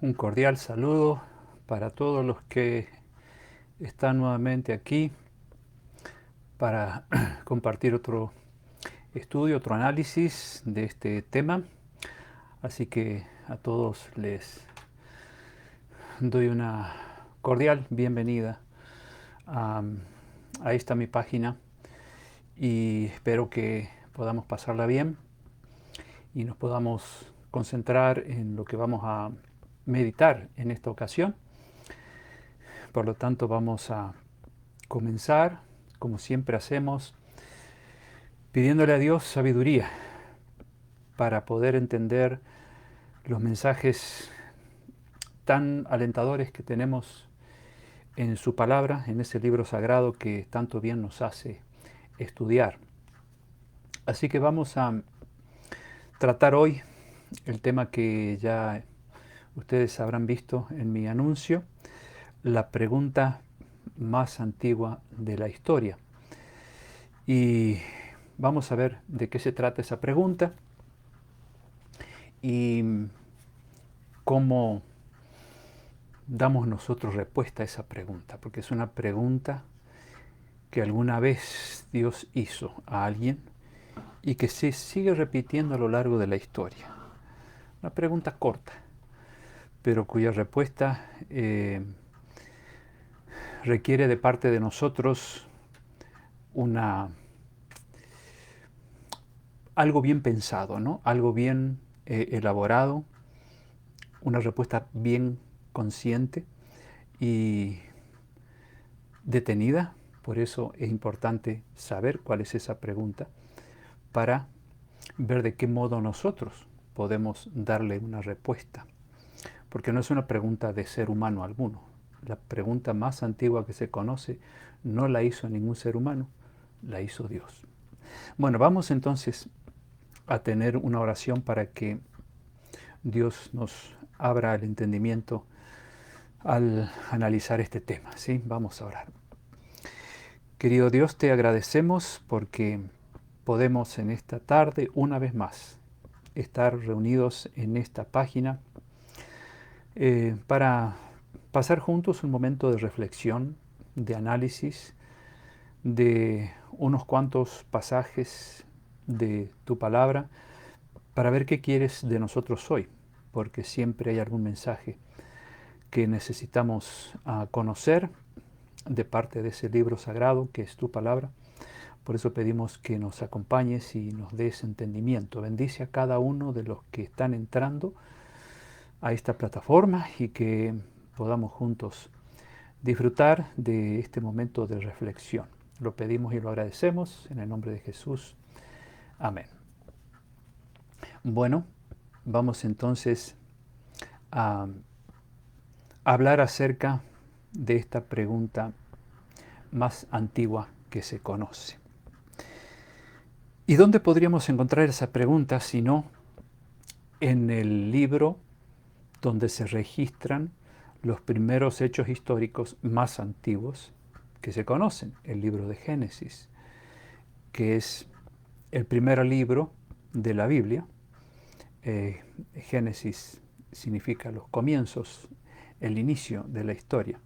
Un cordial saludo para todos los que están nuevamente aquí para compartir otro estudio, otro análisis de este tema. Así que a todos les doy una cordial bienvenida a, a esta mi página y espero que podamos pasarla bien y nos podamos concentrar en lo que vamos a meditar en esta ocasión. Por lo tanto, vamos a comenzar, como siempre hacemos, pidiéndole a Dios sabiduría para poder entender los mensajes tan alentadores que tenemos en su palabra, en ese libro sagrado que tanto bien nos hace estudiar. Así que vamos a tratar hoy el tema que ya ustedes habrán visto en mi anuncio, la pregunta más antigua de la historia. Y vamos a ver de qué se trata esa pregunta y cómo damos nosotros respuesta a esa pregunta, porque es una pregunta que alguna vez Dios hizo a alguien y que se sigue repitiendo a lo largo de la historia. Una pregunta corta, pero cuya respuesta requiere de parte de nosotros una, algo bien pensado, ¿no? Algo bien elaborado, una respuesta bien consciente y detenida. Por eso es importante saber cuál es esa pregunta para ver de qué modo nosotros podemos darle una respuesta. Porque no es una pregunta de ser humano alguno. La pregunta más antigua que se conoce no la hizo ningún ser humano, la hizo Dios. Bueno, vamos entonces a tener una oración para que Dios nos abra el entendimiento al analizar este tema. ¿Sí? Vamos a orar. Querido Dios, te agradecemos porque podemos en esta tarde, una vez más, estar reunidos en esta página para pasar juntos un momento de reflexión, de análisis, de unos cuantos pasajes de tu palabra, para ver qué quieres de nosotros hoy, porque siempre hay algún mensaje que necesitamos conocer de parte de ese libro sagrado que es tu palabra. Por eso pedimos que nos acompañes y nos des entendimiento. Bendice a cada uno de los que están entrando a esta plataforma y que podamos juntos disfrutar de este momento de reflexión. Lo pedimos y lo agradecemos en el nombre de Jesús. Amén. Bueno, vamos entonces a hablar acerca de esta pregunta más antigua que se conoce. ¿Y dónde podríamos encontrar esa pregunta si no en el libro donde se registran los primeros hechos históricos más antiguos que se conocen, el libro de Génesis, que es el primer libro de la Biblia? Génesis significa los comienzos, el inicio de la historia,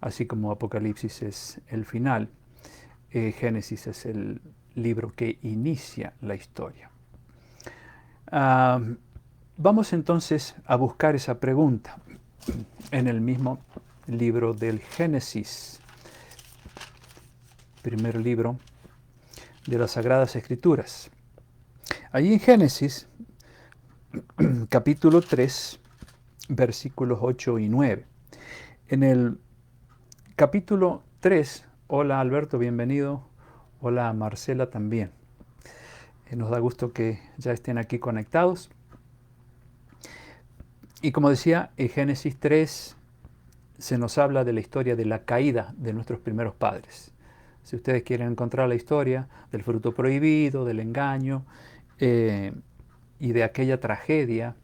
así como Apocalipsis es el final. Génesis es el libro que inicia la historia. Vamos entonces a buscar esa pregunta en el mismo libro del Génesis, primer libro de las Sagradas Escrituras. Allí en Génesis, capítulo 3, versículos 8 y 9. En el capítulo 3, hola Alberto, bienvenido. Hola Marcela también. Nos da gusto que ya estén aquí conectados. Y como decía, en Génesis 3 se nos habla de la historia de la caída de nuestros primeros padres. Si ustedes quieren encontrar la historia del fruto prohibido, del engaño y de aquella tragedia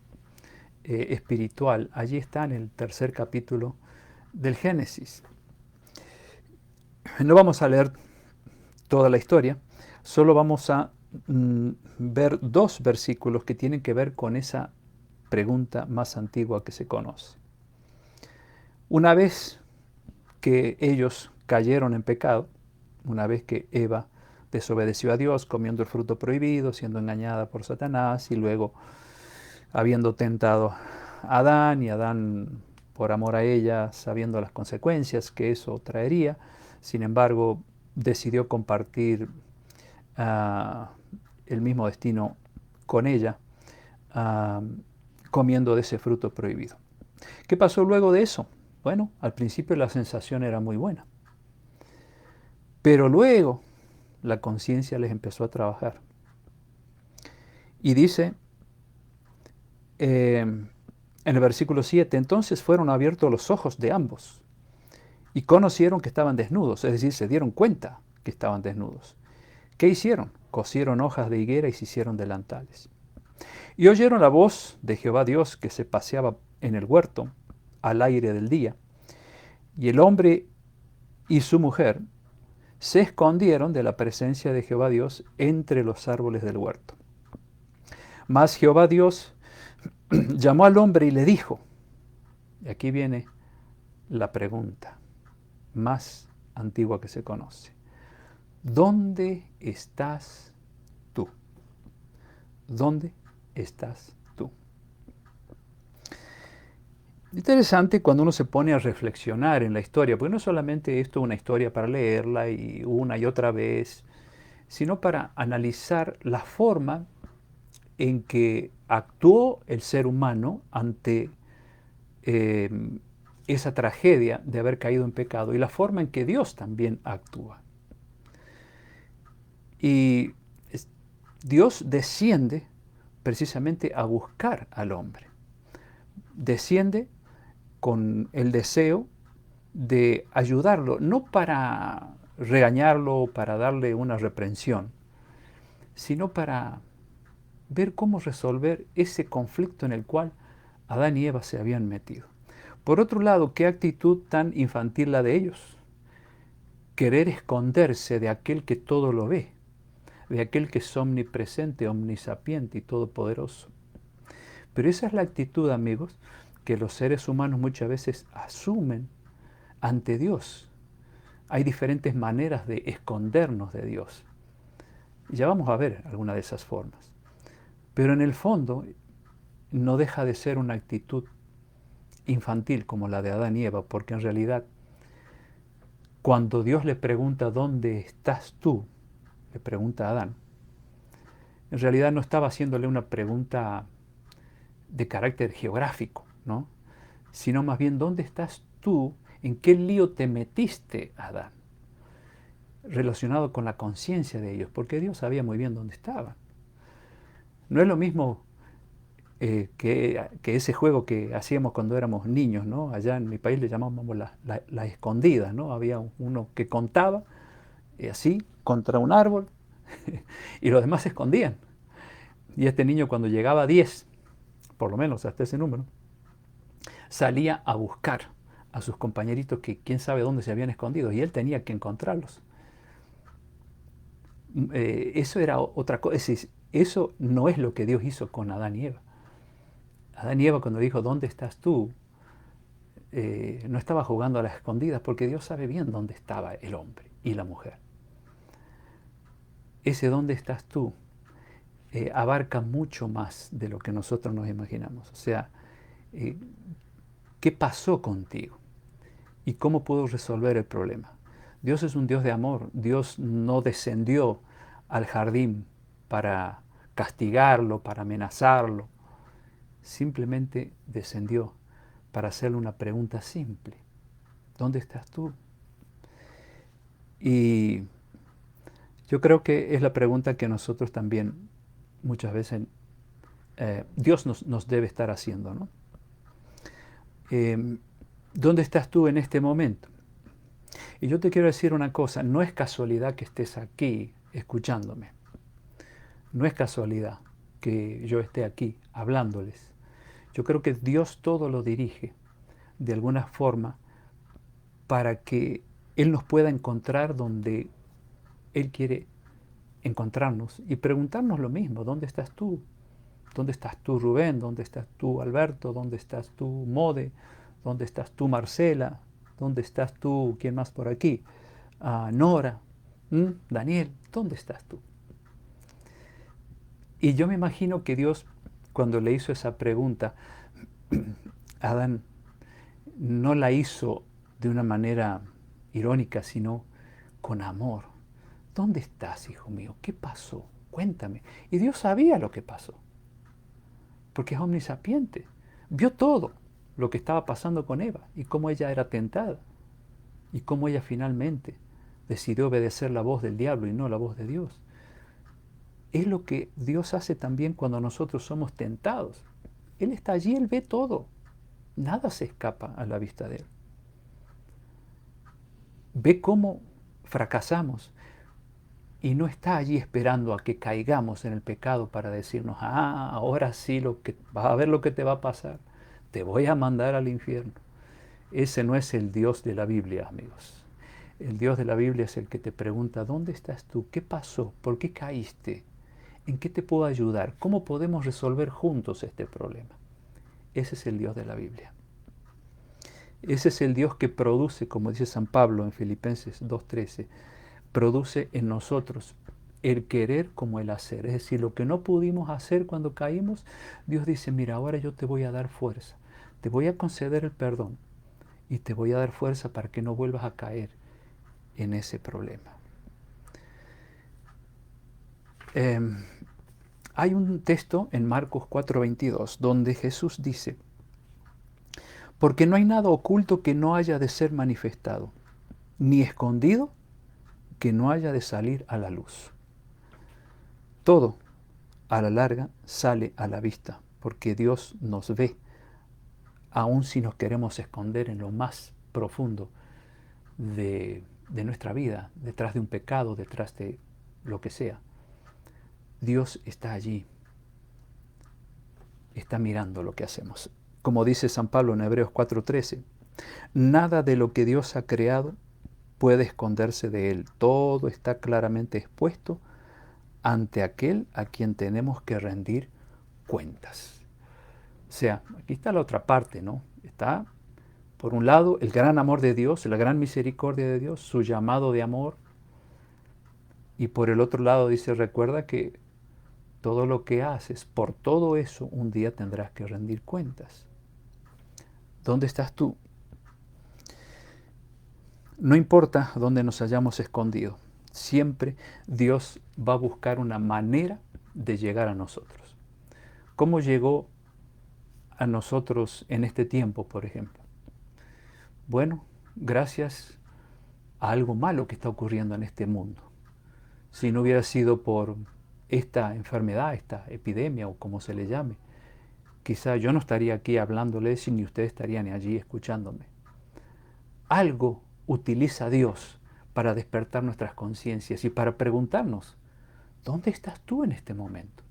espiritual, allí está en el tercer capítulo del Génesis. No vamos a leer toda la historia, solo vamos a ver dos versículos que tienen que ver con esa pregunta más antigua que se conoce. Una vez que ellos cayeron en pecado, una vez que Eva desobedeció a Dios comiendo el fruto prohibido, siendo engañada por Satanás y luego habiendo tentado a Adán y Adán por amor a ella, sabiendo las consecuencias que eso traería, sin embargo decidió compartir el mismo destino con ella, comiendo de ese fruto prohibido. ¿Qué pasó luego de eso? Bueno, al principio la sensación era muy buena, pero luego la conciencia les empezó a trabajar. Y dice en el versículo 7, entonces fueron abiertos los ojos de ambos y conocieron que estaban desnudos, es decir, se dieron cuenta que estaban desnudos. ¿Qué hicieron? Cosieron hojas de higuera y se hicieron delantales. Y oyeron la voz de Jehová Dios que se paseaba en el huerto al aire del día. Y el hombre y su mujer se escondieron de la presencia de Jehová Dios entre los árboles del huerto. Mas Jehová Dios llamó al hombre y le dijo, y aquí viene la pregunta más antigua que se conoce, ¿dónde estás tú? ¿Dónde estás tú? Interesante cuando uno se pone a reflexionar en la historia, porque no solamente esto es una historia para leerla y una y otra vez, sino para analizar la forma en que actuó el ser humano ante esa tragedia de haber caído en pecado y la forma en que Dios también actúa. Y Dios desciende precisamente a buscar al hombre. Desciende con el deseo de ayudarlo, no para regañarlo o para darle una reprensión, sino para ver cómo resolver ese conflicto en el cual Adán y Eva se habían metido. Por otro lado, qué actitud tan infantil la de ellos. Querer esconderse de aquel que todo lo ve, de aquel que es omnipresente, omnisapiente y todopoderoso. Pero esa es la actitud, amigos, que los seres humanos muchas veces asumen ante Dios. Hay diferentes maneras de escondernos de Dios. Y ya vamos a ver alguna de esas formas. Pero en el fondo no deja de ser una actitud infantil como la de Adán y Eva, porque en realidad cuando Dios le pregunta ¿dónde estás tú?, le pregunta a Adán, en realidad no estaba haciéndole una pregunta de carácter geográfico, ¿no? Sino más bien ¿dónde estás tú? ¿En qué lío te metiste, Adán? Relacionado con la conciencia de ellos, porque Dios sabía muy bien dónde estaban. No es lo mismo que ese juego que hacíamos cuando éramos niños, ¿no? Allá en mi país le llamábamos la escondida, ¿no? Había uno que contaba así contra un árbol y los demás se escondían. Y este niño cuando llegaba a 10, por lo menos hasta ese número, salía a buscar a sus compañeritos que quién sabe dónde se habían escondido y él tenía que encontrarlos. Eso era otra cosa, eso no es lo que Dios hizo con Adán y Eva. Adán y Eva cuando dijo, ¿dónde estás tú?, no estaba jugando a las escondidas porque Dios sabe bien dónde estaba el hombre y la mujer. Ese ¿dónde estás tú? Abarca mucho más de lo que nosotros nos imaginamos. O sea, ¿qué pasó contigo? ¿Y cómo puedo resolver el problema? Dios es un Dios de amor. Dios no descendió al jardín para castigarlo, para amenazarlo. Simplemente descendió para hacerle una pregunta simple. ¿Dónde estás tú? Y yo creo que es la pregunta que nosotros también muchas veces Dios nos debe estar haciendo, ¿no? ¿Dónde estás tú en este momento? Y yo te quiero decir una cosa, no es casualidad que estés aquí escuchándome. No es casualidad que yo esté aquí hablándoles. Yo creo que Dios todo lo dirige de alguna forma para que Él nos pueda encontrar donde Él quiere encontrarnos y preguntarnos lo mismo, ¿dónde estás tú? ¿Dónde estás tú, Rubén? ¿Dónde estás tú, Alberto? ¿Dónde estás tú, Mode? ¿Dónde estás tú, Marcela? ¿Dónde estás tú, quién más por aquí? Nora, Daniel, ¿dónde estás tú? Y yo me imagino que Dios, cuando le hizo esa pregunta, Adán no la hizo de una manera irónica, sino con amor. ¿Dónde estás, hijo mío? ¿Qué pasó? Cuéntame. Y Dios sabía lo que pasó, porque es omnisapiente. Vio todo lo que estaba pasando con Eva y cómo ella era tentada y cómo ella finalmente decidió obedecer la voz del diablo y no la voz de Dios. Es lo que Dios hace también cuando nosotros somos tentados. Él está allí, Él ve todo. Nada se escapa a la vista de Él. Ve cómo fracasamos y no está allí esperando a que caigamos en el pecado para decirnos, ahora sí vas a ver lo que te va a pasar. Te voy a mandar al infierno. Ese no es el Dios de la Biblia, amigos. El Dios de la Biblia es el que te pregunta, ¿dónde estás tú? ¿Qué pasó? ¿Por qué caíste? ¿En qué te puedo ayudar? ¿Cómo podemos resolver juntos este problema? Ese es el Dios de la Biblia. Ese es el Dios que produce, como dice San Pablo en Filipenses 2:13, produce en nosotros el querer como el hacer. Es decir, lo que no pudimos hacer cuando caímos, Dios dice, mira, ahora yo te voy a dar fuerza, te voy a conceder el perdón y te voy a dar fuerza para que no vuelvas a caer en ese problema. Hay un texto en Marcos 4:22 donde Jesús dice, porque no hay nada oculto que no haya de ser manifestado, ni escondido que no haya de salir a la luz. Todo, a la larga, sale a la vista, porque Dios nos ve, aun si nos queremos esconder en lo más profundo de nuestra vida, detrás de un pecado, detrás de lo que sea. Dios está allí, está mirando lo que hacemos. Como dice San Pablo en Hebreos 4:13, nada de lo que Dios ha creado puede esconderse de Él. Todo está claramente expuesto ante aquel a quien tenemos que rendir cuentas. O sea, aquí está la otra parte, ¿no? Está, por un lado, el gran amor de Dios, la gran misericordia de Dios, su llamado de amor. Y por el otro lado dice, recuerda que todo lo que haces, por todo eso, un día tendrás que rendir cuentas. ¿Dónde estás tú? No importa dónde nos hayamos escondido, siempre Dios va a buscar una manera de llegar a nosotros. ¿Cómo llegó a nosotros en este tiempo, por ejemplo? Bueno, gracias a algo malo que está ocurriendo en este mundo. Si no hubiera sido por esta enfermedad, esta epidemia o como se le llame, quizá yo no estaría aquí hablándoles ni ustedes estarían allí escuchándome. Algo utiliza Dios para despertar nuestras conciencias y para preguntarnos, ¿dónde estás tú en este momento?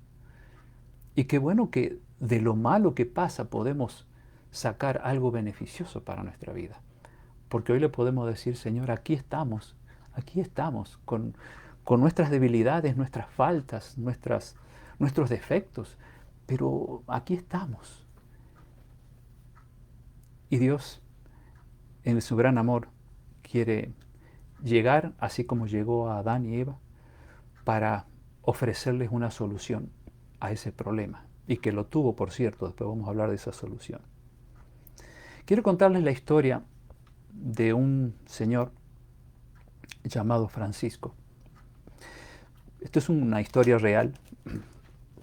Y qué bueno que de lo malo que pasa podemos sacar algo beneficioso para nuestra vida. Porque hoy le podemos decir, Señor, aquí estamos con nuestras debilidades, nuestras faltas, nuestros defectos, pero aquí estamos. Y Dios, en su gran amor, quiere llegar, así como llegó a Adán y Eva, para ofrecerles una solución a ese problema. Y que lo tuvo, por cierto, después vamos a hablar de esa solución. Quiero contarles la historia de un señor llamado Francisco. Esto es una historia real,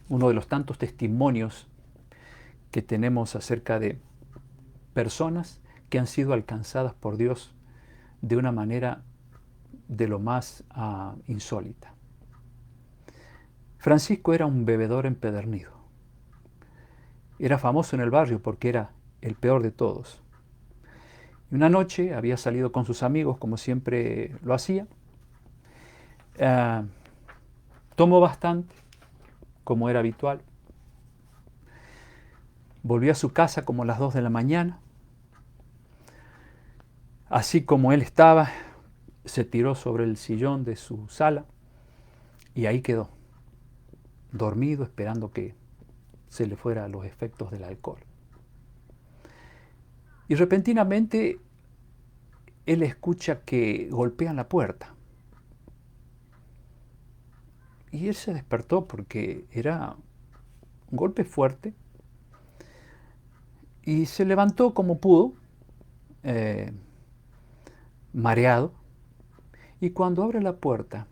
uno de los tantos testimonios que tenemos acerca de personas que han sido alcanzadas por Dios de una manera de lo más insólita. Francisco era un bebedor empedernido. Era famoso en el barrio porque era el peor de todos. Y una noche había salido con sus amigos, como siempre lo hacía. Tomó bastante, como era habitual. Volvió a su casa como a las 2 de la mañana. Así como él estaba, se tiró sobre el sillón de su sala y ahí quedó, dormido, esperando que se le fuera los efectos del alcohol. Y repentinamente él escucha que golpean la puerta. Y él se despertó porque era un golpe fuerte y se levantó como pudo, eh, mareado, y cuando abre la puerta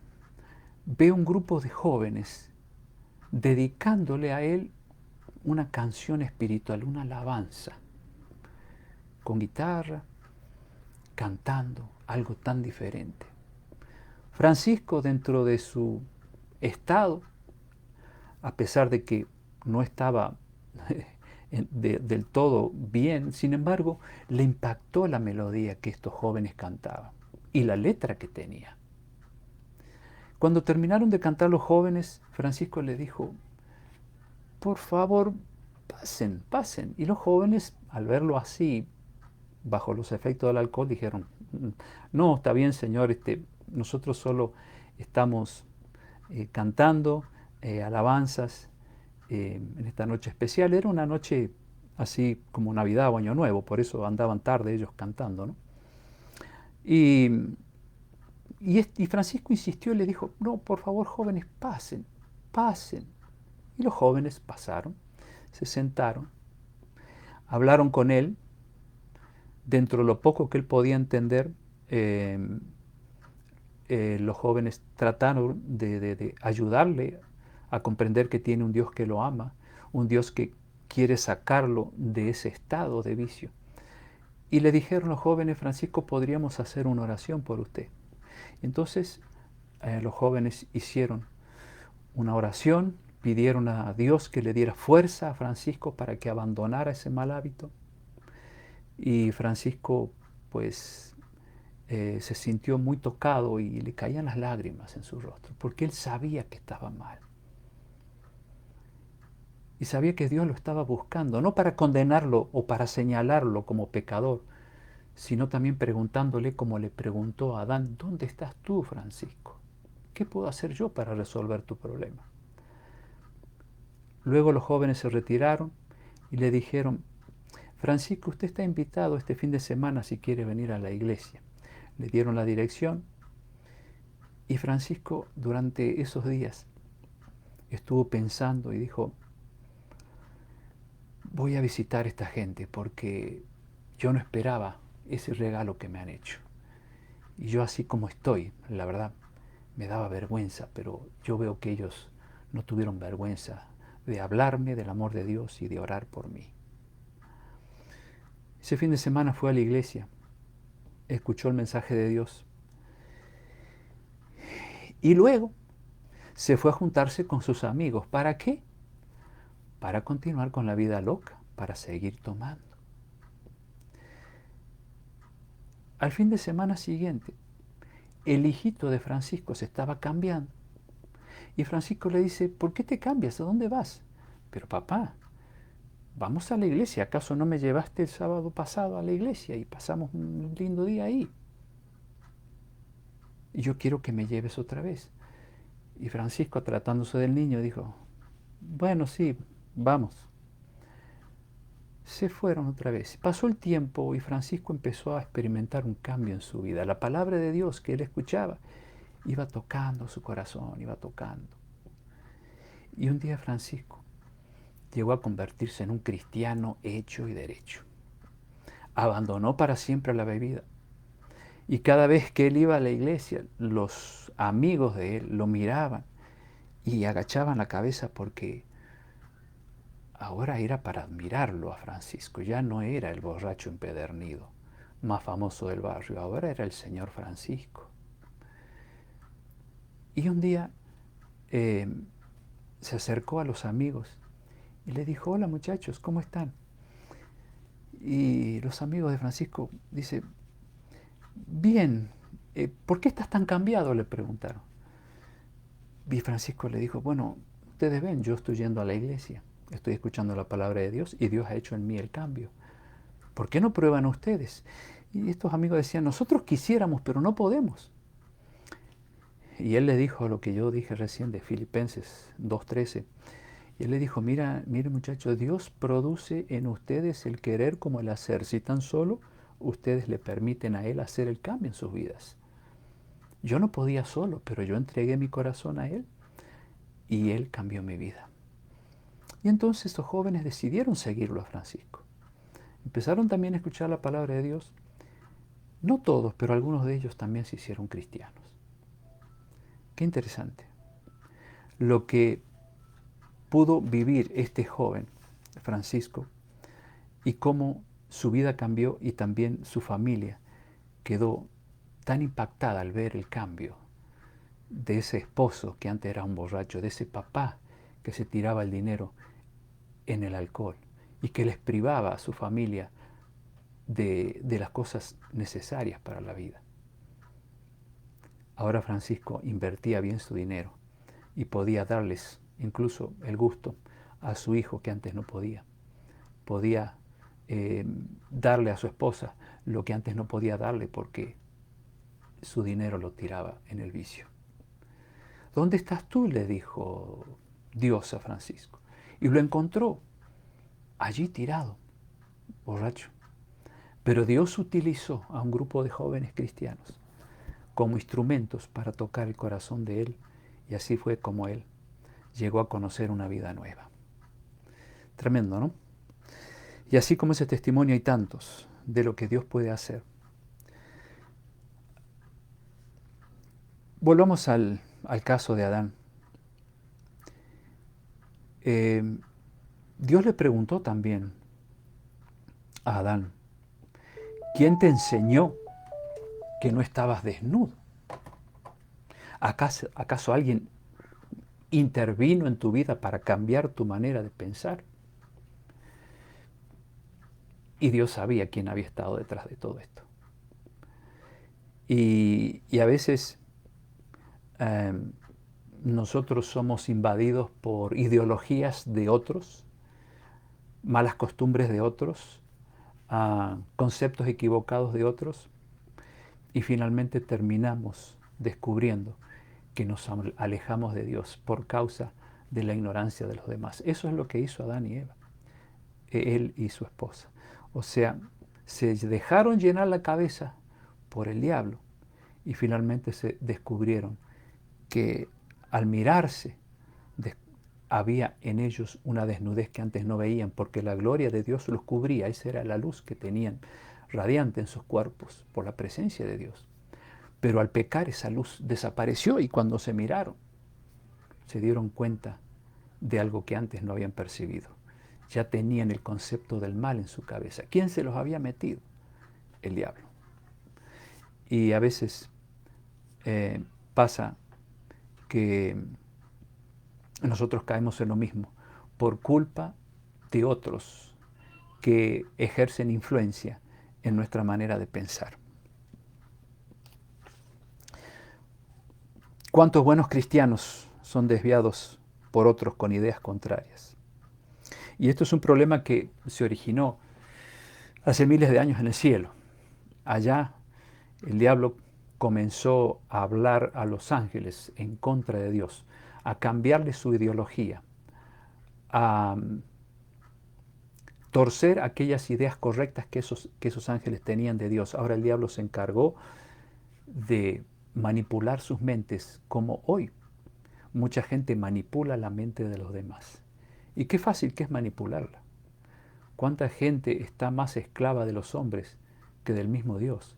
ve un grupo de jóvenes dedicándole a él una canción espiritual, una alabanza, con guitarra, cantando algo tan diferente. Francisco, dentro de su estado, a pesar de que no estaba del todo bien, sin embargo, le impactó la melodía que estos jóvenes cantaban y la letra que tenía. Cuando terminaron de cantar los jóvenes, Francisco le dijo, por favor, pasen, pasen. Y los jóvenes, al verlo así, bajo los efectos del alcohol, dijeron, no, está bien, señor, nosotros solo estamos cantando alabanzas en esta noche especial. Era una noche así como Navidad o Año Nuevo, por eso andaban tarde ellos cantando, ¿no? Y Francisco insistió y le dijo, no, por favor, jóvenes, pasen, pasen. Y los jóvenes pasaron, se sentaron, hablaron con él, dentro de lo poco que él podía entender, los jóvenes trataron de ayudarle a comprender que tiene un Dios que lo ama, un Dios que quiere sacarlo de ese estado de vicio. Y le dijeron los jóvenes, Francisco, podríamos hacer una oración por usted. Entonces los jóvenes hicieron una oración, pidieron a Dios que le diera fuerza a Francisco para que abandonara ese mal hábito. Y Francisco pues se sintió muy tocado y le caían las lágrimas en su rostro, porque él sabía que estaba mal. Y sabía que Dios lo estaba buscando, no para condenarlo o para señalarlo como pecador, sino también preguntándole como le preguntó a Adán, ¿dónde estás tú, Francisco? ¿Qué puedo hacer yo para resolver tu problema? Luego los jóvenes se retiraron y le dijeron, Francisco, usted está invitado este fin de semana si quiere venir a la iglesia. Le dieron la dirección y Francisco durante esos días estuvo pensando y dijo, voy a visitar a esta gente porque yo no esperaba ese regalo que me han hecho. Y yo así como estoy, la verdad, me daba vergüenza, pero yo veo que ellos no tuvieron vergüenza de hablarme del amor de Dios y de orar por mí. Ese fin de semana fue a la iglesia, escuchó el mensaje de Dios y luego se fue a juntarse con sus amigos. ¿Para qué? Para continuar con la vida loca, para seguir tomando. Al fin de semana siguiente, el hijito de Francisco se estaba cambiando. Y Francisco le dice, ¿por qué te cambias? ¿A dónde vas? Pero papá, vamos a la iglesia. ¿Acaso no me llevaste el sábado pasado a la iglesia y pasamos un lindo día ahí? Y yo quiero que me lleves otra vez. Y Francisco, tratándose del niño, dijo, bueno, sí, vamos. Se fueron otra vez. Pasó el tiempo y Francisco empezó a experimentar un cambio en su vida. La palabra de Dios que él escuchaba iba tocando su corazón, iba tocando. Y un día Francisco llegó a convertirse en un cristiano hecho y derecho. Abandonó para siempre la bebida. Y cada vez que él iba a la iglesia, los amigos de él lo miraban y agachaban la cabeza porque ahora era para admirarlo a Francisco. Ya no era el borracho empedernido más famoso del barrio, ahora era el señor Francisco. Y un día se acercó a los amigos y le dijo, hola muchachos, ¿cómo están? Y los amigos de Francisco dicen, bien, ¿por qué estás tan cambiado? Le preguntaron. Y Francisco le dijo, bueno, ustedes ven, yo estoy yendo a la iglesia, estoy escuchando la palabra de Dios y Dios ha hecho en mí el cambio. ¿Por qué no prueban ustedes? Y estos amigos decían, nosotros quisiéramos, pero no podemos. Y él le dijo lo que yo dije recién de Filipenses 2:13, Y él le dijo, mire muchachos, Dios produce en ustedes el querer como el hacer, si tan solo ustedes le permiten a Él hacer el cambio en sus vidas. Yo no podía solo, pero yo entregué mi corazón a Él y Él cambió mi vida. Y entonces estos jóvenes decidieron seguirlo a Francisco. Empezaron también a escuchar la palabra de Dios. No todos, pero algunos de ellos también se hicieron cristianos. Qué interesante. Lo que pudo vivir este joven, Francisco, y cómo su vida cambió y también su familia quedó tan impactada al ver el cambio de ese esposo que antes era un borracho, de ese papá que se tiraba el dinero en el alcohol y que les privaba a su familia de las cosas necesarias para la vida. Ahora Francisco invertía bien su dinero y podía darles incluso el gusto a su hijo que antes no podía. Podía darle a su esposa lo que antes no podía darle porque su dinero lo tiraba en el vicio. ¿Dónde estás tú?, le dijo Dios a Francisco. Y lo encontró allí tirado, borracho. Pero Dios utilizó a un grupo de jóvenes cristianos como instrumentos para tocar el corazón de él, y así fue como él llegó a conocer una vida nueva. Tremendo, ¿no? Y así como ese testimonio hay tantos de lo que Dios puede hacer. Volvamos al caso de Adán. Dios le preguntó también a Adán, ¿quién te enseñó que no estabas desnudo? ¿Acaso alguien intervino en tu vida para cambiar tu manera de pensar? Y Dios sabía quién había estado detrás de todo esto. Y a veces nosotros somos invadidos por ideologías de otros, malas costumbres de otros, conceptos equivocados de otros, y finalmente terminamos descubriendo que nos alejamos de Dios por causa de la ignorancia de los demás. Eso es lo que hizo Adán y Eva, él y su esposa. O sea, se dejaron llenar la cabeza por el diablo y finalmente se descubrieron que al mirarse había en ellos una desnudez que antes no veían, porque la gloria de Dios los cubría. Esa era la luz que tenían radiante en sus cuerpos por la presencia de Dios. Pero al pecar esa luz desapareció, y cuando se miraron se dieron cuenta de algo que antes no habían percibido. Ya tenían el concepto del mal en su cabeza. ¿Quién se los había metido? El diablo. Y a veces pasa que nosotros caemos en lo mismo por culpa de otros que ejercen influencia en nuestra manera de pensar. ¿Cuántos buenos cristianos son desviados por otros con ideas contrarias? Y esto es un problema que se originó hace miles de años en el cielo. Allá el diablo comenzó a hablar a los ángeles en contra de Dios, a cambiarle su ideología, a torcer aquellas ideas correctas que esos ángeles tenían de Dios. Ahora el diablo se encargó de manipular sus mentes, como hoy mucha gente manipula la mente de los demás. Y qué fácil que es manipularla. ¿Cuánta gente está más esclava de los hombres que del mismo Dios?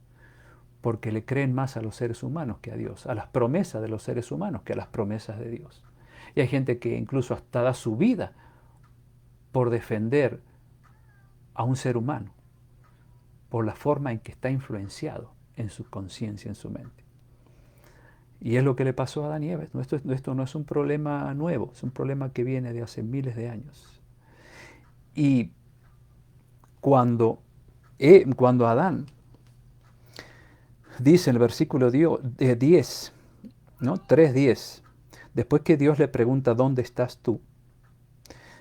Porque le creen más a los seres humanos que a Dios, a las promesas de los seres humanos que a las promesas de Dios. Y hay gente que incluso hasta da su vida por defender a un ser humano, por la forma en que está influenciado en su conciencia, en su mente. Y es lo que le pasó a Adán y Eva. Esto no es un problema nuevo, es un problema que viene de hace miles de años. Y cuando Adán dice en el versículo 10, ¿no? 3:10, después que Dios le pregunta, ¿dónde estás tú?,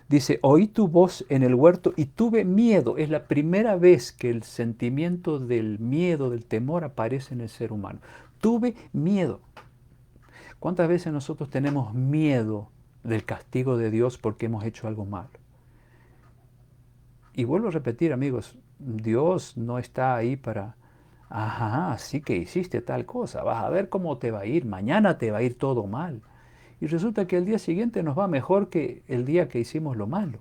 dice, oí tu voz en el huerto y tuve miedo. Es la primera vez que el sentimiento del miedo, del temor aparece en el ser humano. Tuve miedo. ¿Cuántas veces nosotros tenemos miedo del castigo de Dios porque hemos hecho algo malo. Y vuelvo a repetir, amigos, Dios no está ahí para, ajá, sí que hiciste tal cosa, vas a ver cómo te va a ir, mañana te va a ir todo mal. Y resulta que el día siguiente nos va mejor que el día que hicimos lo malo.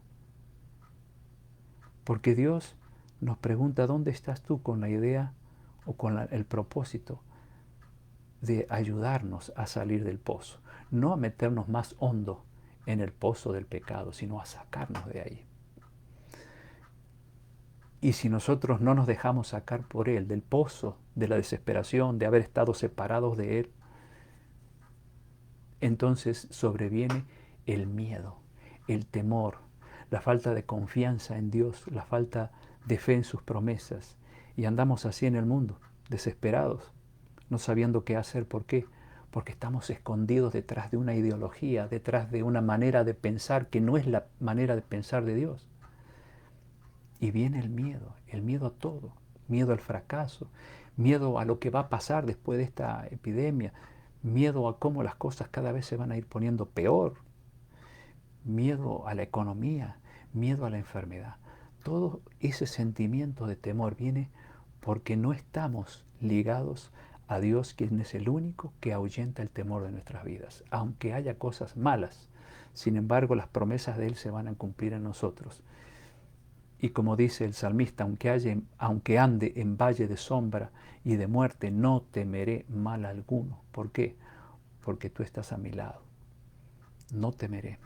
Porque Dios nos pregunta, ¿dónde estás tú con la idea o con el propósito de ayudarnos a salir del pozo? No a meternos más hondo en el pozo del pecado, sino a sacarnos de ahí. Y si nosotros no nos dejamos sacar por Él, del pozo, de la desesperación, de haber estado separados de Él, entonces sobreviene el miedo, el temor, la falta de confianza en Dios, la falta de fe en sus promesas. Y andamos así en el mundo, desesperados, no sabiendo qué hacer. ¿Por qué? Porque estamos escondidos detrás de una ideología, detrás de una manera de pensar que no es la manera de pensar de Dios. Y viene el miedo a todo, miedo al fracaso, miedo a lo que va a pasar después de esta epidemia, miedo a cómo las cosas cada vez se van a ir poniendo peor, miedo a la economía, miedo a la enfermedad. Todo ese sentimiento de temor viene porque no estamos ligados a Dios, quien es el único que ahuyenta el temor de nuestras vidas. Aunque haya cosas malas, sin embargo las promesas de Él se van a cumplir en nosotros. Y como dice el salmista, aunque ande en valle de sombra y de muerte, no temeré mal alguno. ¿Por qué? Porque tú estás a mi lado. No temeré.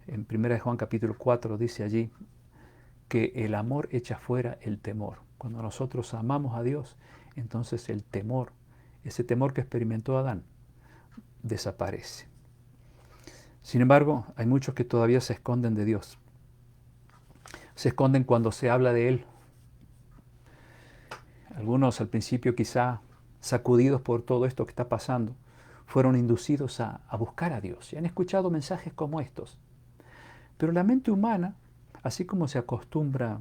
En 1 Juan capítulo 4 dice allí que el amor echa fuera el temor. Cuando nosotros amamos a Dios, entonces el temor, ese temor que experimentó Adán, desaparece. Sin embargo, hay muchos que todavía se esconden de Dios. Se esconden cuando se habla de Él. Algunos al principio quizá sacudidos por todo esto que está pasando, fueron inducidos a buscar a Dios y han escuchado mensajes como estos. Pero la mente humana, así como se acostumbra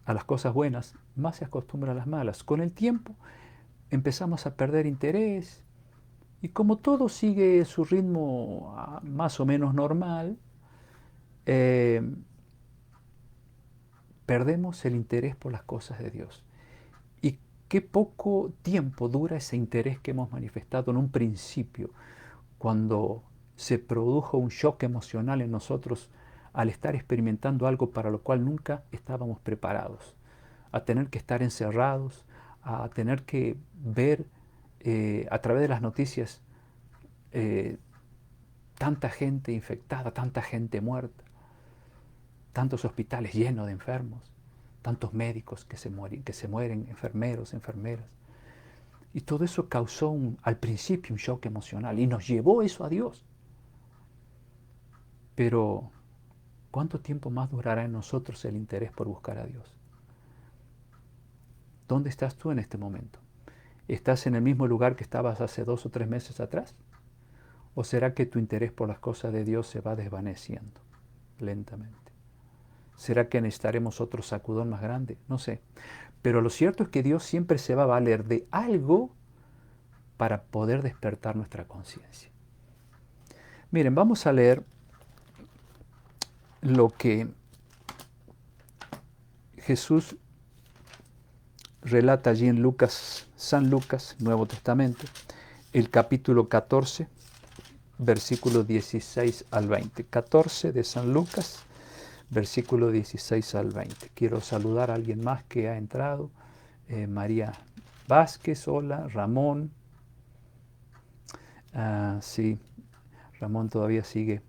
a las cosas buenas, más se acostumbra a las malas. Con el tiempo empezamos a perder interés y como todo sigue su ritmo más o menos normal, eh, perdemos el interés por las cosas de Dios. Y qué poco tiempo dura ese interés que hemos manifestado en un principio, cuando se produjo un shock emocional en nosotros al estar experimentando algo para lo cual nunca estábamos preparados, a tener que estar encerrados, a tener que ver a través de las noticias eh, tanta gente infectada, tanta gente muerta, tantos hospitales llenos de enfermos, tantos médicos que se mueren, enfermeros, enfermeras. Y todo eso causó al principio un shock emocional y nos llevó eso a Dios. Pero, ¿cuánto tiempo más durará en nosotros el interés por buscar a Dios? ¿Dónde estás tú en este momento? ¿Estás en el mismo lugar que estabas hace 2 o 3 meses atrás? ¿O será que tu interés por las cosas de Dios se va desvaneciendo lentamente? ¿Será que necesitaremos otro sacudón más grande? No sé. Pero lo cierto es que Dios siempre se va a valer de algo para poder despertar nuestra conciencia. Miren, vamos a leer lo que Jesús relata allí en San Lucas, Nuevo Testamento, el capítulo 14, versículos 16 al 20. 14 de San Lucas, versículo 16 al 20. Quiero saludar a alguien más que ha entrado. María Vázquez, hola. Ramón. Sí, Ramón todavía sigue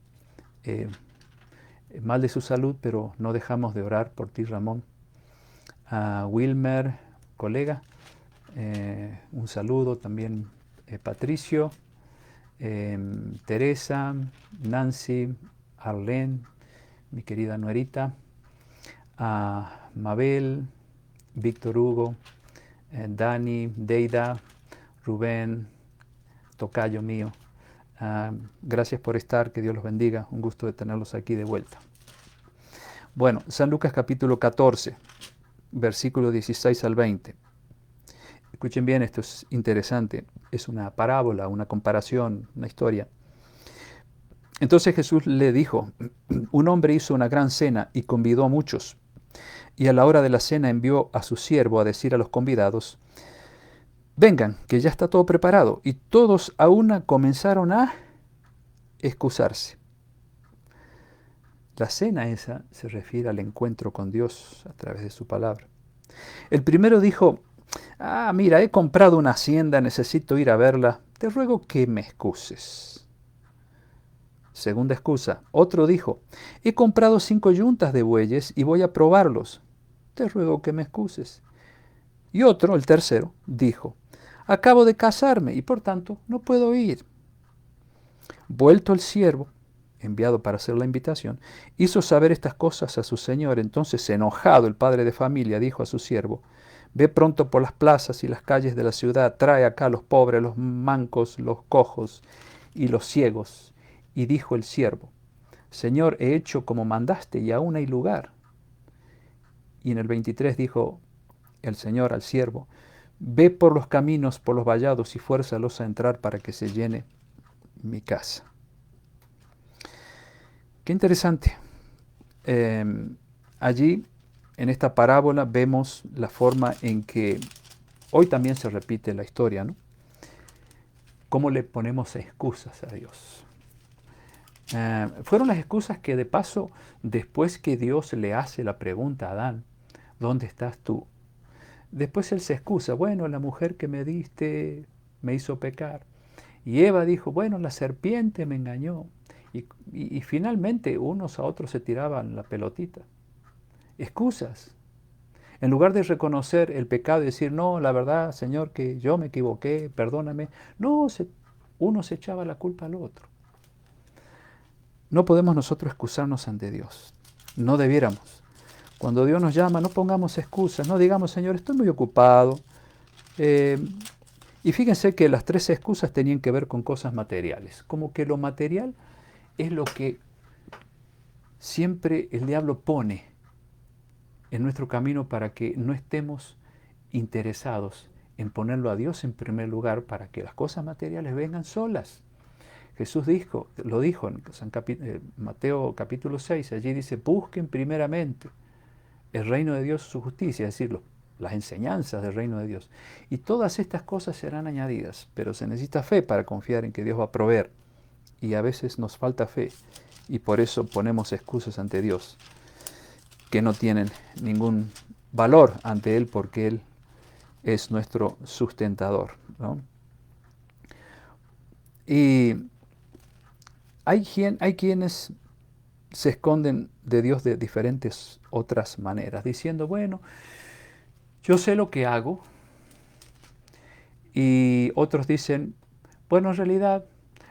mal de su salud, pero no dejamos de orar por ti, Ramón. Wilmer, colega, un saludo también. Patricio, Teresa, Nancy, Arlene, mi querida nuerita, Mabel, Víctor Hugo, Dani, Deida, Rubén, tocayo mío. Gracias por estar, que Dios los bendiga, un gusto de tenerlos aquí de vuelta. Bueno, San Lucas capítulo 14, versículo 16 al 20. Escuchen bien, esto es interesante, es una parábola, una comparación, una historia. Entonces Jesús le dijo, un hombre hizo una gran cena y convidó a muchos. Y a la hora de la cena envió a su siervo a decir a los convidados, vengan, que ya está todo preparado. Y todos a una comenzaron a excusarse. La cena esa se refiere al encuentro con Dios a través de su palabra. El primero dijo, mira, he comprado una hacienda, necesito ir a verla, te ruego que me excuses. Segunda excusa, otro dijo, he comprado 5 yuntas de bueyes y voy a probarlos, te ruego que me excuses. Y otro, el tercero, dijo, acabo de casarme y por tanto no puedo ir. Vuelto el siervo, enviado para hacer la invitación, hizo saber estas cosas a su señor. Entonces, enojado, el padre de familia dijo a su siervo, ve pronto por las plazas y las calles de la ciudad, trae acá a los pobres, los mancos, los cojos y los ciegos. Y dijo el siervo, Señor, he hecho como mandaste y aún hay lugar. Y en el 23 dijo el Señor al siervo, ve por los caminos, por los vallados y fuérzalos a entrar para que se llene mi casa. Qué interesante. Allí, en esta parábola, vemos la forma en que hoy también se repite la historia, ¿no? Cómo le ponemos excusas a Dios. Fueron las excusas que de paso, después que Dios le hace la pregunta a Adán, ¿dónde estás tú? Después él se excusa, bueno, la mujer que me diste me hizo pecar. Y Eva dijo, bueno, la serpiente me engañó. Y finalmente unos a otros se tiraban la pelotita. Excusas. En lugar de reconocer el pecado y decir, no, la verdad, Señor, que yo me equivoqué, perdóname. No, uno se echaba la culpa al otro. No podemos nosotros excusarnos ante Dios. No debiéramos. Cuando Dios nos llama, no pongamos excusas. No digamos, Señor, estoy muy ocupado. Y fíjense que las 3 excusas tenían que ver con cosas materiales. Como que lo material es lo que siempre el diablo pone en nuestro camino para que no estemos interesados en ponerlo a Dios en primer lugar para que las cosas materiales vengan solas. Jesús lo dijo en Mateo capítulo 6, allí dice, busquen primeramente el reino de Dios y su justicia, es decir, las enseñanzas del reino de Dios. Y todas estas cosas serán añadidas, pero se necesita fe para confiar en que Dios va a proveer. Y a veces nos falta fe y por eso ponemos excusas ante Dios que no tienen ningún valor ante Él porque Él es nuestro sustentador, ¿no? Y hay quienes se esconden de Dios de diferentes otras maneras, diciendo, bueno, yo sé lo que hago, y otros dicen, bueno, en realidad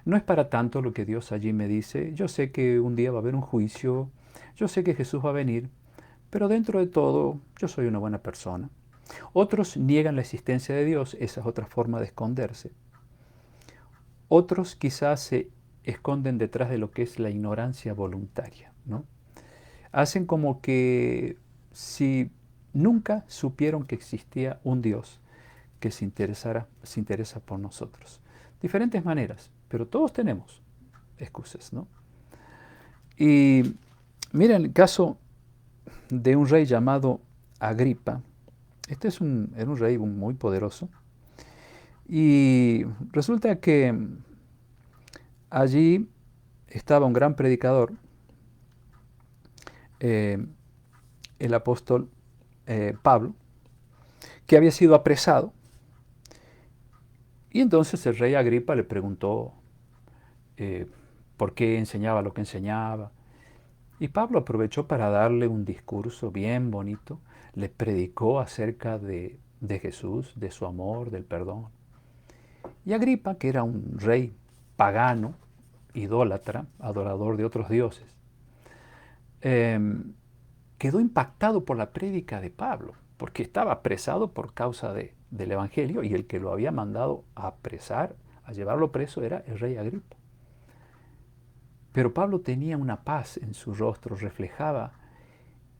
no es para tanto lo que Dios allí me dice, yo sé que un día va a haber un juicio, yo sé que Jesús va a venir, pero dentro de todo yo soy una buena persona. Otros niegan la existencia de Dios, esa es otra forma de esconderse. Otros quizás se esconden detrás de lo que es la ignorancia voluntaria, ¿no? Hacen como que si nunca supieron que existía un Dios que se interesa por nosotros. Diferentes maneras, pero todos tenemos excusas, ¿no? Y miren el caso de un rey llamado Agripa. Este era un rey muy poderoso. Y resulta que allí estaba un gran predicador, eh, el apóstol Pablo, que había sido apresado. Y entonces el rey Agripa le preguntó eh, por qué enseñaba lo que enseñaba. Y Pablo aprovechó para darle un discurso bien bonito. Le predicó acerca de Jesús, de su amor, del perdón. Y Agripa, que era un rey pagano, idólatra, adorador de otros dioses, quedó impactado por la prédica de Pablo, porque estaba apresado por causa del Evangelio y el que lo había mandado a apresar, a llevarlo preso, era el rey Agripa. Pero Pablo tenía una paz en su rostro, reflejaba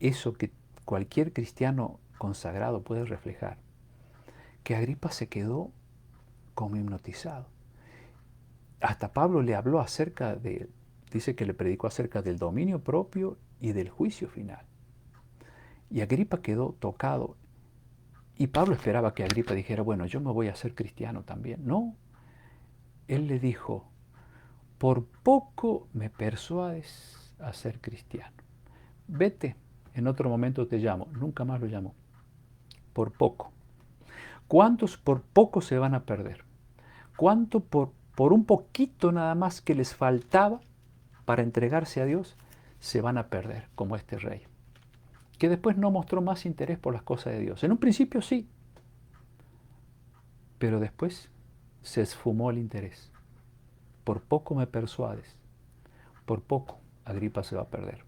eso que cualquier cristiano consagrado puede reflejar, que Agripa se quedó como hipnotizado. Hasta Pablo le habló acerca de dice que le predicó acerca del dominio propio y del juicio final. Y Agripa quedó tocado. Y Pablo esperaba que Agripa dijera, bueno, yo me voy a hacer cristiano también. No, él le dijo, por poco me persuades a ser cristiano. Vete, en otro momento te llamo. Nunca más lo llamó. Por poco. ¿Cuántos por poco se van a perder? ¿Cuánto por un poquito nada más que les faltaba para entregarse a Dios se van a perder como este rey? Que después no mostró más interés por las cosas de Dios. En un principio sí, pero después se esfumó el interés. Por poco me persuades, por poco Agripa se va a perder.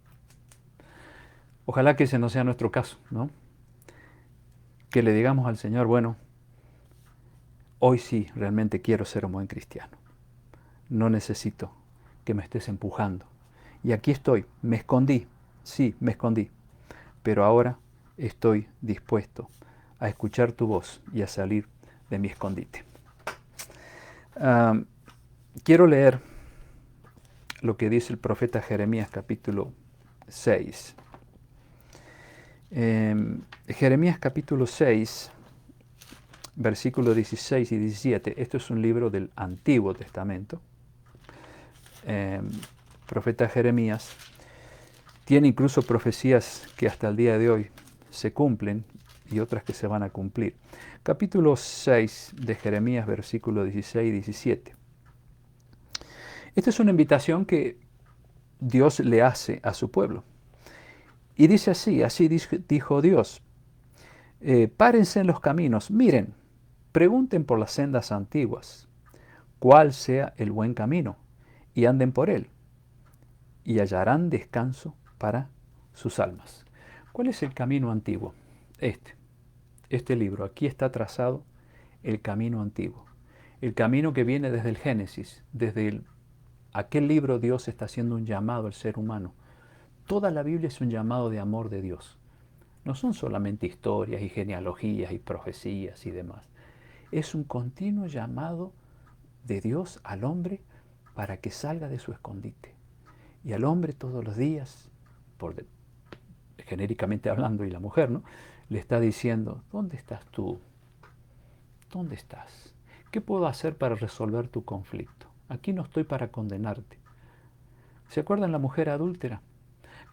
Ojalá que ese no sea nuestro caso, ¿no? Que le digamos al Señor, bueno, hoy sí realmente quiero ser un buen cristiano. No necesito que me estés empujando. Y aquí estoy, me escondí, sí, me escondí, pero ahora estoy dispuesto a escuchar tu voz y a salir de mi escondite. Quiero leer lo que dice el profeta Jeremías capítulo 6. Jeremías capítulo 6, versículos 16 y 17. Esto es un libro del Antiguo Testamento. Profeta Jeremías tiene incluso profecías que hasta el día de hoy se cumplen y otras que se van a cumplir. Capítulo 6 de Jeremías, versículos 16 y 17. Esta es una invitación que Dios le hace a su pueblo. Y dice así dijo Dios, párense en los caminos, miren, pregunten por las sendas antiguas, cuál sea el buen camino, y anden por él, y hallarán descanso para sus almas. ¿Cuál es el camino antiguo? Este libro, aquí está trazado el camino antiguo, el camino que viene desde el Génesis, desde aquel libro Dios está haciendo un llamado al ser humano. Toda la Biblia es un llamado de amor de Dios. No son solamente historias y genealogías y profecías y demás. Es un continuo llamado de Dios al hombre para que salga de su escondite. Y al hombre todos los días, genéricamente hablando, y la mujer, ¿no?, le está diciendo, ¿dónde estás tú? ¿Dónde estás? ¿Qué puedo hacer para resolver tu conflicto? Aquí no estoy para condenarte. ¿Se acuerdan la mujer adúltera?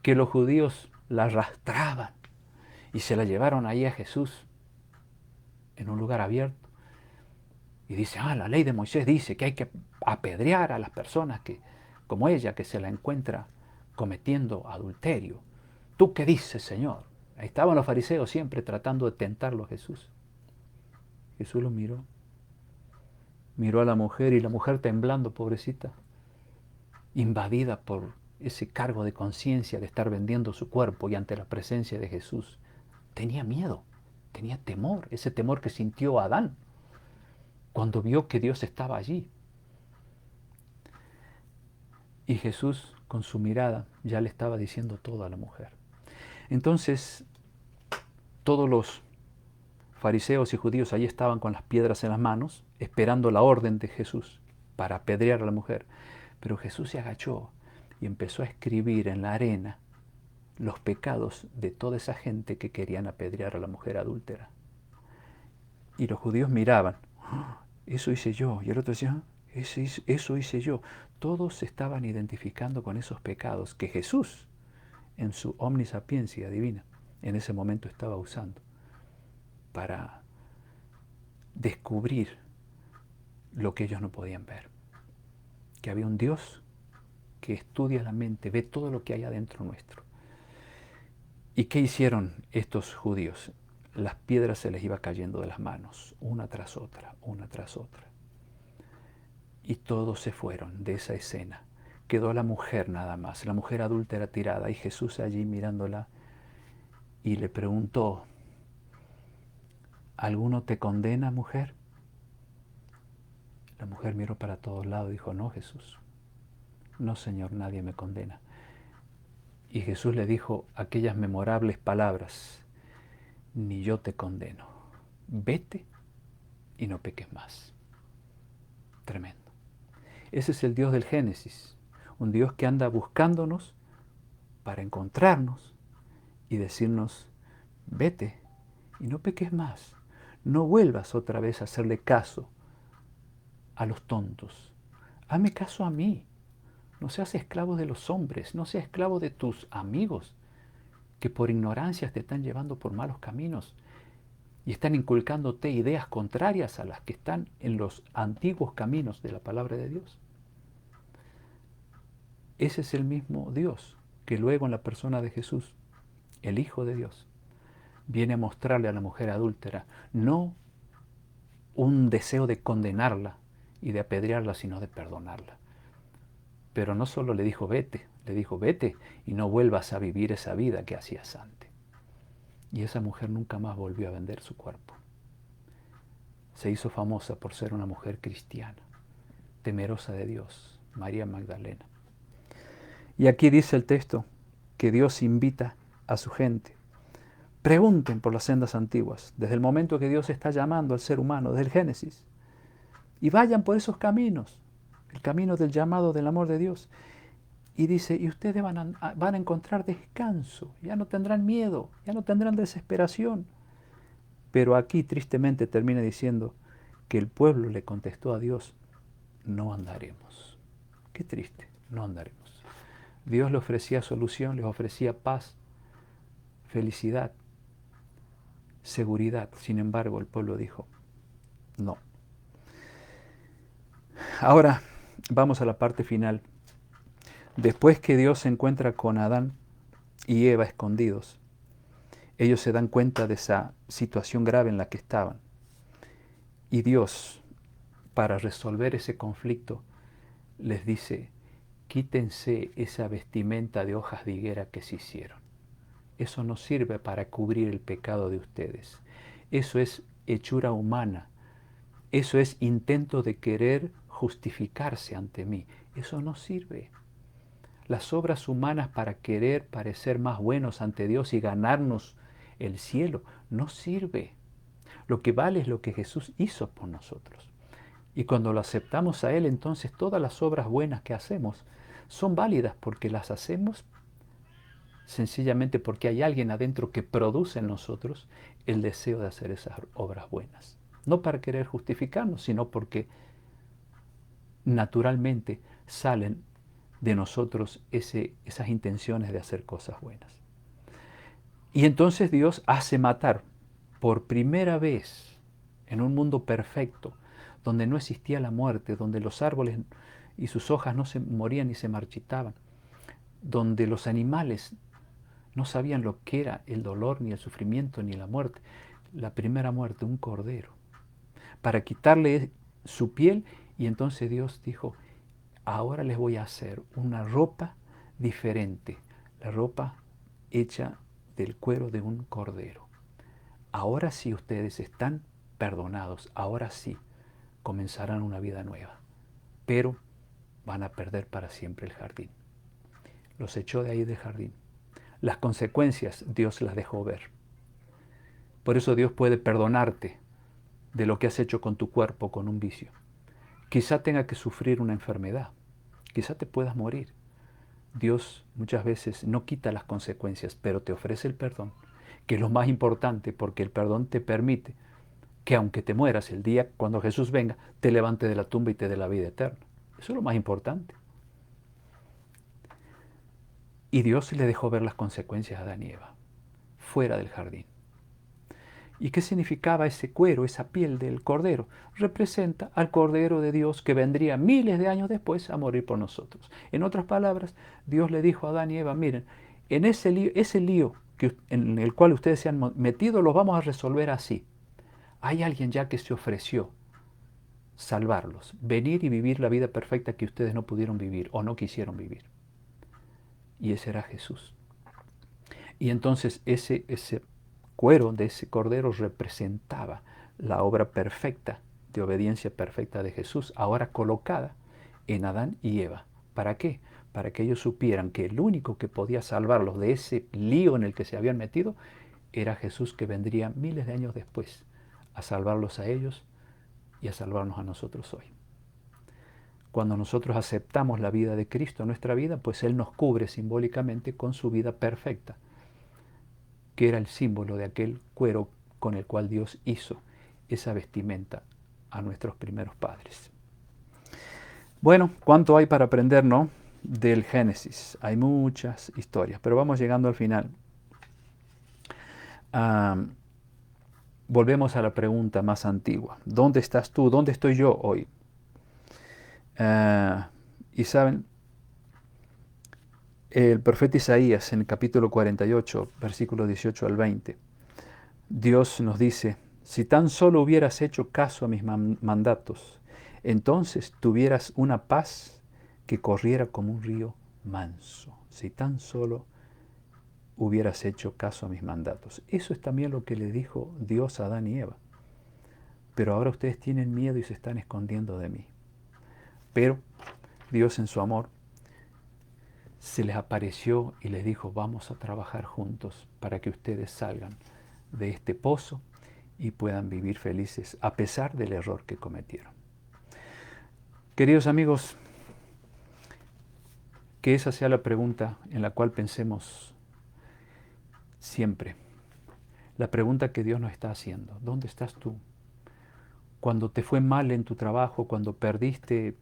Que los judíos la arrastraban y se la llevaron ahí a Jesús en un lugar abierto. Y dice, la ley de Moisés dice que hay que apedrear a las personas que, como ella, que se la encuentra cometiendo adulterio. ¿Tú qué dices, Señor? Ahí estaban los fariseos siempre tratando de tentarlo a Jesús. Jesús lo miró a la mujer y la mujer temblando, pobrecita, invadida por ese cargo de conciencia de estar vendiendo su cuerpo y ante la presencia de Jesús. Tenía miedo, tenía temor, ese temor que sintió Adán cuando vio que Dios estaba allí. Y Jesús, con su mirada, ya le estaba diciendo todo a la mujer. Entonces, todos los fariseos y judíos allí estaban con las piedras en las manos, esperando la orden de Jesús para apedrear a la mujer. Pero Jesús se agachó y empezó a escribir en la arena los pecados de toda esa gente que querían apedrear a la mujer adúltera. Y los judíos miraban, eso hice yo. Y el otro decía, eso hice yo. Todos se estaban identificando con esos pecados que Jesús, en su omnisapiencia divina, en ese momento estaba usando para descubrir lo que ellos no podían ver. Que había un Dios que estudia la mente, ve todo lo que hay adentro nuestro. ¿Y qué hicieron estos judíos? Las piedras se les iba cayendo de las manos, una tras otra, una tras otra. Y todos se fueron de esa escena. Quedó la mujer nada más, la mujer adúltera tirada, y Jesús allí mirándola y le preguntó, ¿alguno te condena, mujer? La mujer miró para todos lados y dijo, no, Jesús, no, Señor, nadie me condena. Y Jesús le dijo aquellas memorables palabras, ni yo te condeno, vete y no peques más. Tremendo. Ese es el Dios del Génesis, un Dios que anda buscándonos para encontrarnos y decirnos, vete y no peques más, no vuelvas otra vez a hacerle caso a los tontos, hazme caso a mí, no seas esclavo de los hombres, no seas esclavo de tus amigos que por ignorancia te están llevando por malos caminos y están inculcándote ideas contrarias a las que están en los antiguos caminos de la palabra de Dios. Ese es el mismo Dios que luego en la persona de Jesús, el Hijo de Dios, viene a mostrarle a la mujer adúltera no un deseo de condenarla y de apedrearla, sino de perdonarla. Pero no solo le dijo vete y no vuelvas a vivir esa vida que hacías antes. Y esa mujer nunca más volvió a vender su cuerpo. Se hizo famosa por ser una mujer cristiana, temerosa de Dios, María Magdalena. Y aquí dice el texto que Dios invita a su gente. Pregunten por las sendas antiguas, desde el momento que Dios está llamando al ser humano, desde el Génesis. Y vayan por esos caminos, el camino del llamado del amor de Dios. Y dice, y ustedes van a encontrar descanso, ya no tendrán miedo, ya no tendrán desesperación. Pero aquí tristemente termina diciendo que el pueblo le contestó a Dios, no andaremos. Qué triste, no andaremos. Dios le ofrecía solución, les ofrecía paz, felicidad, seguridad. Sin embargo, el pueblo dijo, no. Ahora vamos a la parte final. Después que Dios se encuentra con Adán y Eva escondidos, ellos se dan cuenta de esa situación grave en la que estaban. Y Dios, para resolver ese conflicto, les dice, quítense esa vestimenta de hojas de higuera que se hicieron. Eso no sirve para cubrir el pecado de ustedes. Eso es hechura humana. Eso es intento de querer justificarse ante mí. Eso no sirve. Las obras humanas para querer parecer más buenos ante Dios y ganarnos el cielo no sirve. Lo que vale es lo que Jesús hizo por nosotros. Y cuando lo aceptamos a Él, entonces todas las obras buenas que hacemos son válidas porque las hacemos sencillamente porque hay alguien adentro que produce en nosotros el deseo de hacer esas obras buenas. No para querer justificarnos, sino porque naturalmente salen de nosotros esas intenciones de hacer cosas buenas. Y entonces Dios hace matar por primera vez en un mundo perfecto, donde no existía la muerte, donde los árboles y sus hojas no se morían ni se marchitaban, donde los animales no sabían lo que era el dolor, ni el sufrimiento, ni la muerte. La primera muerte, un cordero, para quitarle su piel. Y entonces Dios dijo, ahora les voy a hacer una ropa diferente, la ropa hecha del cuero de un cordero. Ahora sí ustedes están perdonados, ahora sí comenzarán una vida nueva, pero van a perder para siempre el jardín. Los echó de ahí del jardín. Las consecuencias Dios las dejó ver. Por eso Dios puede perdonarte de lo que has hecho con tu cuerpo, con un vicio. Quizá tenga que sufrir una enfermedad, quizá te puedas morir. Dios muchas veces no quita las consecuencias, pero te ofrece el perdón, que es lo más importante, porque el perdón te permite que aunque te mueras el día cuando Jesús venga, te levante de la tumba y te dé la vida eterna. Eso es lo más importante. Y Dios le dejó ver las consecuencias a Adán y Eva, fuera del jardín. ¿Y qué significaba ese cuero, esa piel del cordero? Representa al Cordero de Dios que vendría miles de años después a morir por nosotros. En otras palabras, Dios le dijo a Adán y Eva, miren, en ese lío en el cual ustedes se han metido, lo vamos a resolver así. Hay alguien ya que se ofreció salvarlos, venir y vivir la vida perfecta que ustedes no pudieron vivir o no quisieron vivir. Y ese era Jesús. Y entonces ese cuero de ese cordero representaba la obra perfecta, de obediencia perfecta de Jesús, ahora colocada en Adán y Eva. ¿Para qué? Para que ellos supieran que el único que podía salvarlos de ese lío en el que se habían metido era Jesús, que vendría miles de años después a salvarlos a ellos y a salvarnos a nosotros hoy. Cuando nosotros aceptamos la vida de Cristo en nuestra vida, pues Él nos cubre simbólicamente con su vida perfecta, que era el símbolo de aquel cuero con el cual Dios hizo esa vestimenta a nuestros primeros padres. Bueno, ¿cuánto hay para aprender, no? Del Génesis. Hay muchas historias, pero vamos llegando al final. Volvemos a la pregunta más antigua. ¿Dónde estás tú? ¿Dónde estoy yo hoy? Y saben, el profeta Isaías en el capítulo 48, versículos 18 al 20, Dios nos dice, si tan solo hubieras hecho caso a mis mandatos, entonces tuvieras una paz que corriera como un río manso. Si tan solo hubieras hecho caso a mis mandatos. Eso es también lo que le dijo Dios a Adán y Eva. Pero ahora ustedes tienen miedo y se están escondiendo de mí. Pero Dios en su amor se les apareció y les dijo, vamos a trabajar juntos para que ustedes salgan de este pozo y puedan vivir felices a pesar del error que cometieron. Queridos amigos, que esa sea la pregunta en la cual pensemos siempre. La pregunta que Dios nos está haciendo, ¿dónde estás tú? Cuando te fue mal en tu trabajo, cuando perdiste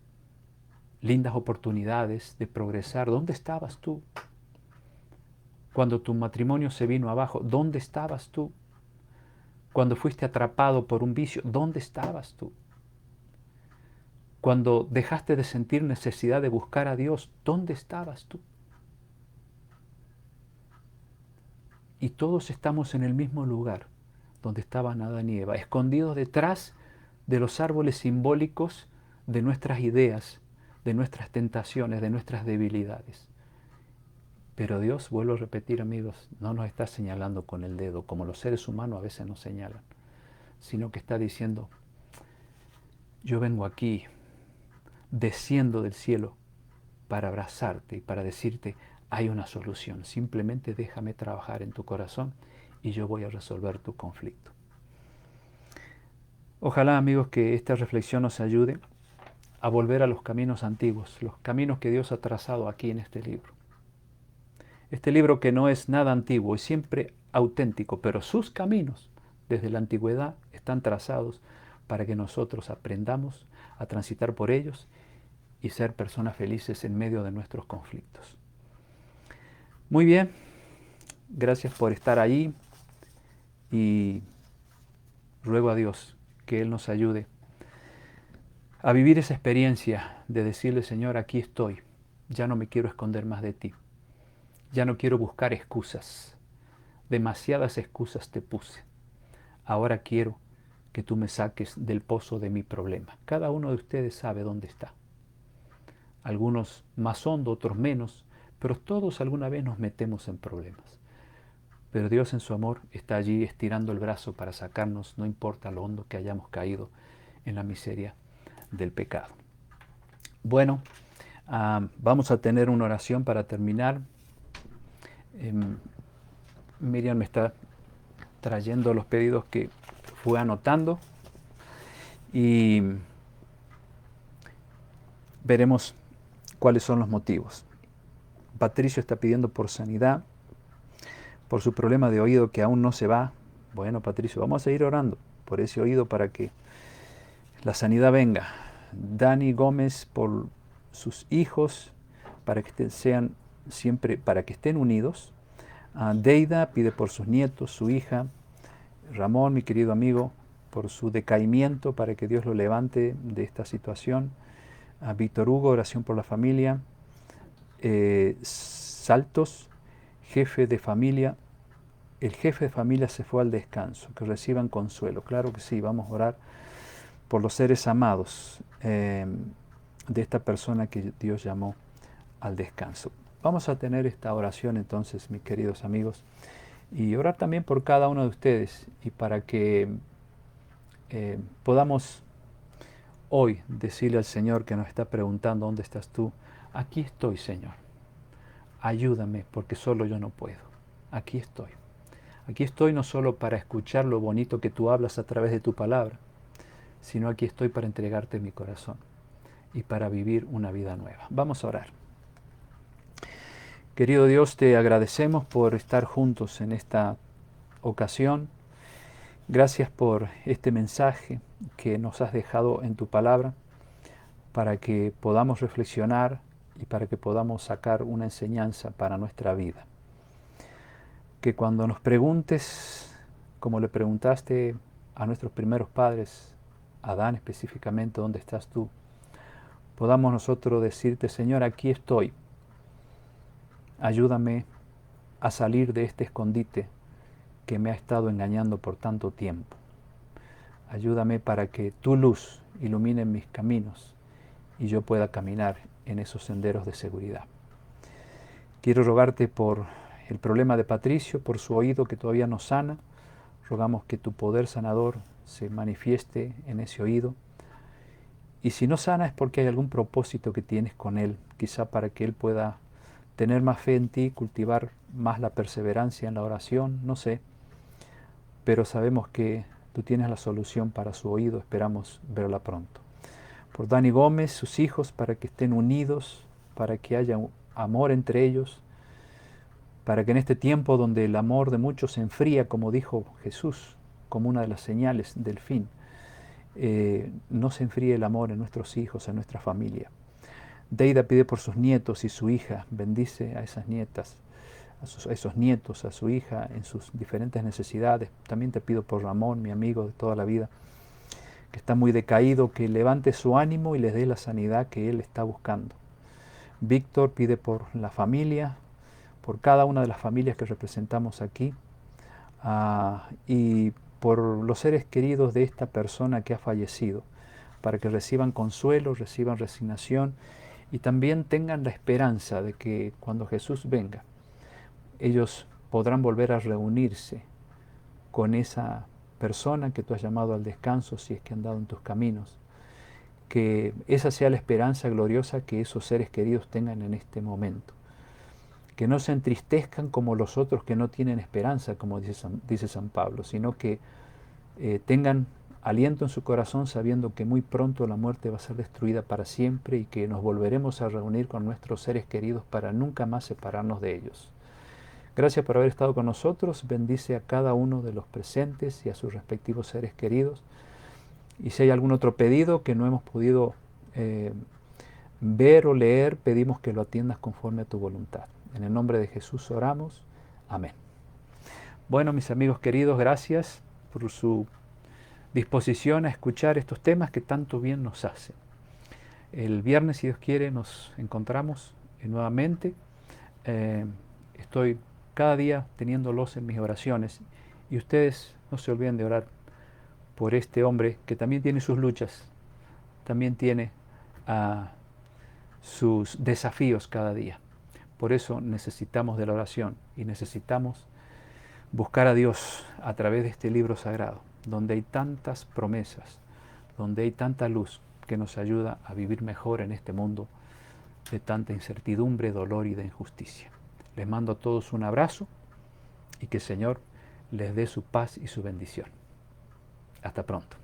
lindas oportunidades de progresar, ¿dónde estabas tú? Cuando tu matrimonio se vino abajo, ¿dónde estabas tú? Cuando fuiste atrapado por un vicio, ¿dónde estabas tú? Cuando dejaste de sentir necesidad de buscar a Dios, ¿dónde estabas tú? Y todos estamos en el mismo lugar donde estaban Adán y Eva, escondidos detrás de los árboles simbólicos de nuestras ideas, de nuestras tentaciones, de nuestras debilidades. Pero Dios, vuelvo a repetir, amigos, no nos está señalando con el dedo, como los seres humanos a veces nos señalan, sino que está diciendo, yo vengo aquí, desciendo del cielo para abrazarte y para decirte, hay una solución, simplemente déjame trabajar en tu corazón y yo voy a resolver tu conflicto. Ojalá, amigos, que esta reflexión nos ayude a volver a los caminos antiguos, los caminos que Dios ha trazado aquí en este libro. Este libro que no es nada antiguo y siempre auténtico, pero sus caminos desde la antigüedad están trazados para que nosotros aprendamos a transitar por ellos y ser personas felices en medio de nuestros conflictos. Muy bien, gracias por estar ahí y ruego a Dios que Él nos ayude a vivir esa experiencia de decirle, Señor, aquí estoy, ya no me quiero esconder más de ti, ya no quiero buscar excusas, demasiadas excusas te puse, ahora quiero que tú me saques del pozo de mi problema. Cada uno de ustedes sabe dónde está. Algunos más hondo, otros menos, pero todos alguna vez nos metemos en problemas. Pero Dios en su amor está allí estirando el brazo para sacarnos, no importa lo hondo que hayamos caído en la miseria del pecado. Bueno, vamos a tener una oración para terminar. Miriam me está trayendo los pedidos que fue anotando y veremos cuáles son los motivos. Patricio está pidiendo por sanidad, por su problema de oído que aún no se va. Bueno, Patricio, vamos a seguir orando por ese oído para que la sanidad venga. Dani Gómez por sus hijos, para que sean siempre, para que estén unidos. Deida pide por sus nietos, su hija. Ramón, mi querido amigo, por su decaimiento, para que Dios lo levante de esta situación. Víctor Hugo, oración por la familia. Saltos, jefe de familia. El jefe de familia se fue al descanso, que reciban consuelo. Claro que sí, vamos a orar por los seres amados de esta persona que Dios llamó al descanso. Vamos a tener esta oración entonces, mis queridos amigos, y orar también por cada uno de ustedes y para que podamos hoy decirle al Señor que nos está preguntando ¿dónde estás tú? Aquí estoy, Señor. Ayúdame porque solo yo no puedo. Aquí estoy. Aquí estoy no solo para escuchar lo bonito que tú hablas a través de tu palabra, sino aquí estoy para entregarte mi corazón y para vivir una vida nueva. Vamos a orar. Querido Dios, te agradecemos por estar juntos en esta ocasión. Gracias por este mensaje que nos has dejado en tu palabra para que podamos reflexionar y para que podamos sacar una enseñanza para nuestra vida. Que cuando nos preguntes, como le preguntaste a nuestros primeros padres, a Adán específicamente, ¿dónde estás tú?, podamos nosotros decirte, Señor, aquí estoy. Ayúdame a salir de este escondite que me ha estado engañando por tanto tiempo. Ayúdame para que tu luz ilumine mis caminos y yo pueda caminar en esos senderos de seguridad. Quiero rogarte por el problema de Patricio, por su oído que todavía no sana. Rogamos que tu poder sanador se manifieste en ese oído. Y si no sana es porque hay algún propósito que tienes con él, quizá para que él pueda tener más fe en ti, cultivar más la perseverancia en la oración, no sé. Pero sabemos que tú tienes la solución para su oído, esperamos verla pronto. Por Dani Gómez, sus hijos, para que estén unidos, para que haya amor entre ellos, para que en este tiempo donde el amor de muchos se enfría, como dijo Jesús, como una de las señales del fin, no se enfríe el amor en nuestros hijos, en nuestra familia. Deida pide por sus nietos y su hija, bendice a esas nietas, a esos nietos, a su hija en sus diferentes necesidades. También te pido por Ramón, mi amigo de toda la vida, que está muy decaído, que levante su ánimo y les dé la sanidad que él está buscando. Víctor pide por la familia, por cada una de las familias que representamos aquí, y por los seres queridos de esta persona que ha fallecido, para que reciban consuelo, reciban resignación y también tengan la esperanza de que cuando Jesús venga, ellos podrán volver a reunirse con esa persona que tú has llamado al descanso si es que han dado en tus caminos. Que esa sea la esperanza gloriosa que esos seres queridos tengan en este momento. Que no se entristezcan como los otros que no tienen esperanza, como dice San Pablo, sino que tengan aliento en su corazón sabiendo que muy pronto la muerte va a ser destruida para siempre y que nos volveremos a reunir con nuestros seres queridos para nunca más separarnos de ellos. Gracias por haber estado con nosotros. Bendice a cada uno de los presentes y a sus respectivos seres queridos. Y si hay algún otro pedido que no hemos podido ver o leer, pedimos que lo atiendas conforme a tu voluntad. En el nombre de Jesús oramos. Amén. Bueno, mis amigos queridos, gracias por su disposición a escuchar estos temas que tanto bien nos hacen. El viernes, si Dios quiere, nos encontramos nuevamente. Estoy cada día teniéndolos en mis oraciones y ustedes no se olviden de orar por este hombre que también tiene sus luchas, también tiene sus desafíos cada día. Por eso necesitamos de la oración y necesitamos buscar a Dios a través de este libro sagrado, donde hay tantas promesas, donde hay tanta luz que nos ayuda a vivir mejor en este mundo de tanta incertidumbre, dolor y de injusticia. Les mando a todos un abrazo y que el Señor les dé su paz y su bendición. Hasta pronto.